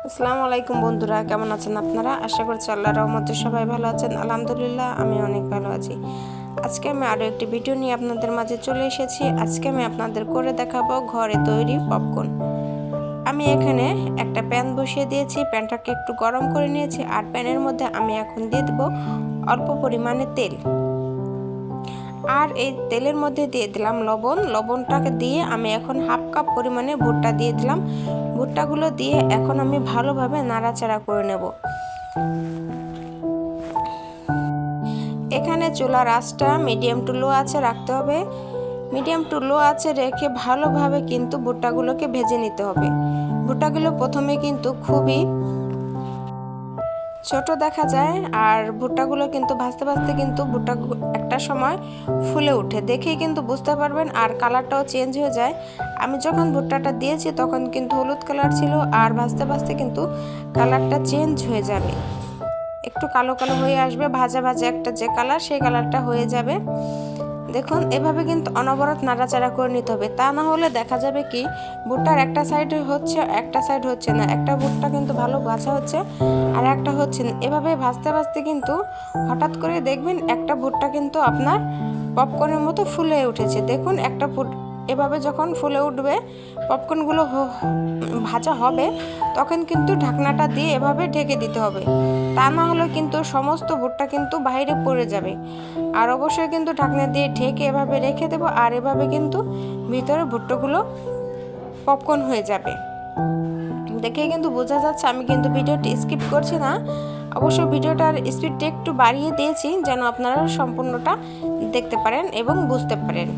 আসসালামু আলাইকুম বন্ধুরা, কেমন আছেন আপনারা? আশা করছি আল্লাহর রহমতে সবাই ভালো আছেন। আলহামদুলিল্লাহ আমি অনেক ভালো আছি। আজকে আমি আরও একটি ভিডিও নিয়ে আপনাদের মাঝে চলে এসেছি। আজকে আমি আপনাদের করে দেখাবো ঘরে তৈরি পপকর্ন। আমি এখানে একটা প্যান বসিয়ে দিয়েছি, প্যানটাকে একটু গরম করে নিয়েছি। আর প্যানের মধ্যে আমি এখন দিয়ে দেবো অল্প পরিমাণে তেল। আর এই তেলের মধ্যে দিয়ে দিলাম লবণটাকে দিয়ে আমি এখন হাফ কাপ পরিমাণে ভুট্টা দিয়ে দিলাম। ভুট্টাগুলো দিয়ে এখন আমি ভালোভাবে নাড়াচাড়া করে নেব। এখানে চুলার আঁচটা মিডিয়াম টু লো আঁচে রাখতে হবে। মিডিয়াম টু লো আঁচে রেখে ভালোভাবে কিন্তু ভুট্টাগুলোকে ভেজে নিতে হবে। ভুট্টাগুলো প্রথমে কিন্তু খুবই ছোট দেখা যায়, আর ভুট্টাগুলো কিন্তু ভাজতে ভাজতে কিন্তু ভুট্টা একটা সময় ফুলে ওঠে, দেখেই কিন্তু বুঝতে পারবেন। আর কালারটাও চেঞ্জ হয়ে যায়। আমি যখন ভুট্টাটা দিয়েছি তখন কিন্তু হলুদ কালার ছিল, আর ভাজতে ভাজতে কিন্তু কালারটা চেঞ্জ হয়ে যাবে, একটু কালো কালো হয়ে আসবে। ভাজা ভাজা একটা যে কালার, সেই কালারটা হয়ে যাবে। দেখুন, এভাবে কিন্তু অনবরত নাড়াচাড়া করে নিতে হবে, তা না হলে দেখা যাবে কি ভুট্টার একটা সাইড হচ্ছে একটা সাইড হচ্ছে না, একটা ভুট্টা কিন্তু ভালো ভাজা হচ্ছে আর একটা হচ্ছে না। এভাবে ভাজতে ভাজতে কিন্তু হঠাৎ করে দেখবেন একটা ভুট্টা কিন্তু আপনার পপকর্নের মতো ফুলে উঠেছে। দেখুন, একটা এভাবে যখন ফুলে উঠবে, পপকর্নগুলো ভাজা হবে, তখন কিন্তু ঢাকনাটা দিয়ে এভাবে ঢেকে দিতে হবে, তা না হলে কিন্তু সমস্ত ভুট্টা কিন্তু বাইরে পড়ে যাবে। আর অবশ্যই কিন্তু ঢাকনা দিয়ে ঢেকে এভাবে রেখে দেবো, আর এভাবে কিন্তু ভিতরে ভুট্টাগুলো পপকর্ন হয়ে যাবে। দেখে কিন্তু বোঝা যাচ্ছে আমি কিন্তু ভিডিওটি স্কিপ করছি না। অবশ্যই ভিডিওটার স্পিডটা একটু বাড়িয়ে দিয়েছি যেন আপনারা সম্পূর্ণটা দেখতে পারেন এবং বুঝতে পারেন।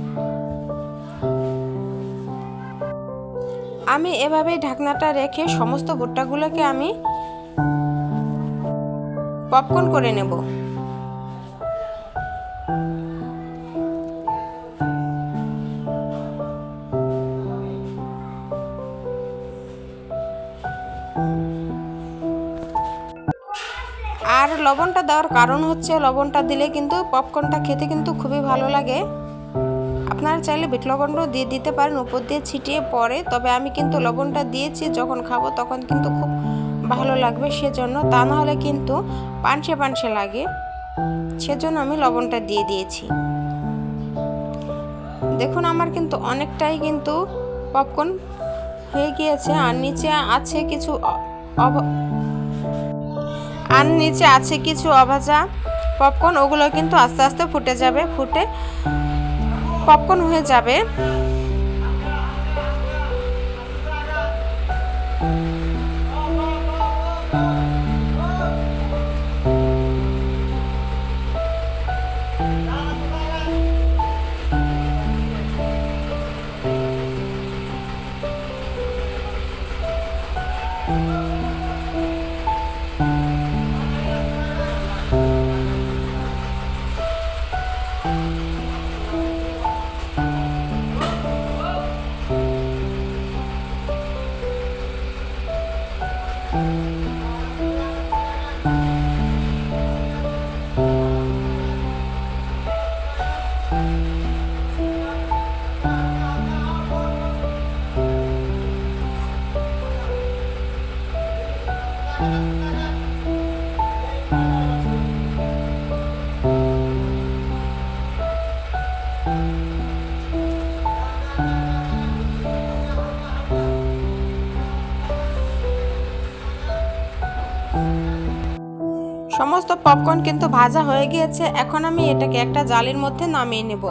আমি এভাবে ঢাকনাটা রেখে সমস্ত ভুট্টাগুলোকে আমি পপকর্ন করে নেব। আর লবণটা দেওয়ার কারণ হচ্ছে, লবণটা দিলে কিন্তু পপকর্নটা খেতে কিন্তু খুবই ভালো লাগে। আপনারা চাইলে বিট লবণটাও দিয়ে দিতে পারেন উপর দিয়ে ছিটিয়ে পরে, তবে আমি কিন্তু লবণটা দিয়েছি, যখন খাবো তখন কিন্তু খুব ভালো লাগবে সেজন্য, তা না হলে কিন্তু পানসে পানসে লাগে, সেজন্য আমি লবণটা দিয়ে দিয়েছি। দেখুন, আমার কিন্তু অনেকটাই কিন্তু পপকর্ন হয়ে গিয়েছে। আর নিচে আছে কিছু অভাজা পপকর্ন, ওগুলো কিন্তু আস্তে আস্তে ফুটে যাবে, ফুটে পপকর্ন হয়ে যাবে। সমস্ত পপকর্ন কিন্তু ভাজা হয়ে গিয়েছে। এখন আমি এটাকে একটা জালির মধ্যে নামিয়ে নেব।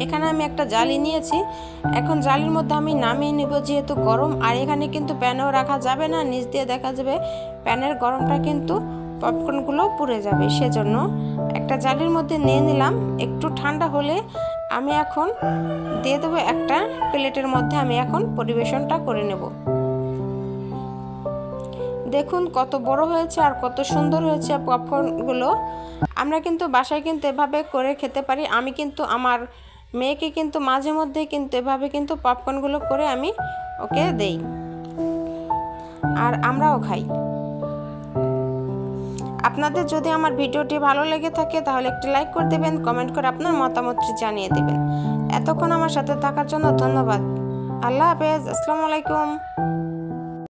এখানে আমি একটা জালি নিয়েছি, এখন জালির মধ্যে আমি নামিয়ে নেব, যেহেতু গরম। আর এখানে কিন্তু প্যানেও রাখা যাবে না, নিচ দিয়ে দেখা যাবে প্যানের গরমটা কিন্তু পপকর্নগুলো পুড়ে যাবে, সেজন্য একটা জালির মধ্যে নিয়ে নিলাম। একটু ঠান্ডা হলে আমি এখন দিয়ে দেবো একটা প্লেটের মধ্যে, আমি এখন পরিবেশনটা করে নেব। দেখুন কত বড় হয়েছে আর কত সুন্দর হয়েছে পপকর্নগুলো। আমরা কিন্তু বাসায় কিন্তু এভাবে করে খেতে পারি। আমি কিন্তু আমার মেয়েকে কিন্তু মাঝে মধ্যে কিন্তু এভাবে কিন্তু পপকর্নগুলো করে আমি ওকে দেই, আর আমরাও খাই। আপনাদের যদি আমার ভিডিওটি ভালো লেগে থাকে তাহলে একটি লাইক করে দেবেন, কমেন্ট করে আপনার মতামতটি জানিয়ে দেবেন। এতক্ষণ আমার সাথে থাকার জন্য ধন্যবাদ। আল্লাহ হাফেজ। আসসালামু আলাইকুম।